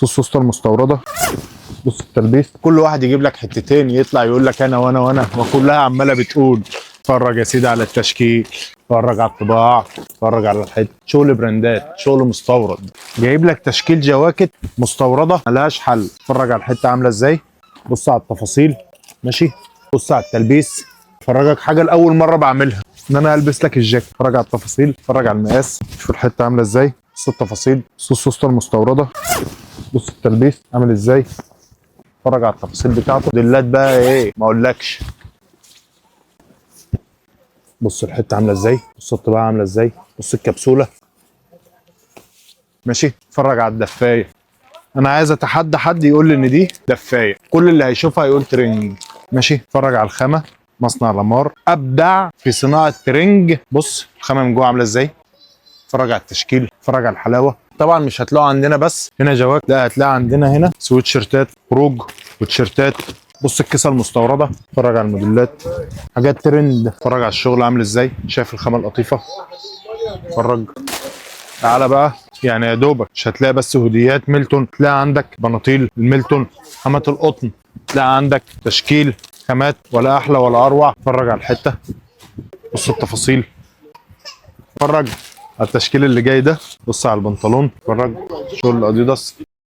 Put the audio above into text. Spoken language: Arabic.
بص السوسته المستورده، بص التلبيس، كل واحد يجيب لك حتتين يطلع يقول لك انا وانا وانا، وكلها عماله بتقول. اتفرج يا سيدي على التشكيل، اتفرج على الطباع، اتفرج على الحته، شغل براندات، شغل مستورد. جايب لك تشكيل جواكت مستورده ملهاش حل. اتفرج على الحته عامله ازاي، بص على التفاصيل، ماشي، بص على التلبيس. افرجك حاجه لاول مره بعملها، ان انا البس لك الجاكيت. اتفرج على التفاصيل، اتفرج على المقاس، شوف الحته عامله ازاي، بص التفاصيل، بص السوسته المستورده، بص التلبيس عامل ازاي، اتفرج على التفاصيل بتاعته. موديلات بقى ايه ما اقولكش. بص الحته عامله ازاي، بص الطباعه عامله ازاي، بص الكبسوله، ماشي. اتفرج على الدفايه، انا عايز اتحدى حد يقول لي ان دي دفايه، كل اللي هيشوفها يقول ترنج، ماشي. اتفرج على الخامه، مصنع لامار ابدع في صناعه ترنج. بص الخامه من جوه عامله ازاي، اتفرج على التشكيل، اتفرج على الحلاوه. طبعا مش هتلاقوا عندنا بس هنا جواك، لا هتلاقي عندنا هنا سويتشيرتات خروج وتيشيرتات. بص الكيسه المستورده، اتفرج على الموديلات، حاجات ترند. اتفرج على الشغل عامل ازاي، شايف الخامه القطيفه، اتفرج. تعالى بقى، يعني يا دوبك مش هتلاقي بس هوديات ميلتون، تلاقي عندك بناطيل الميلتون، خامات القطن، تلاقي عندك تشكيل خامات ولا احلى ولا اروع. اتفرج على الحته، بص التفاصيل، اتفرج على التشكيل اللي جاي ده، بص على البنطلون، اتفرج شغل الاديداس.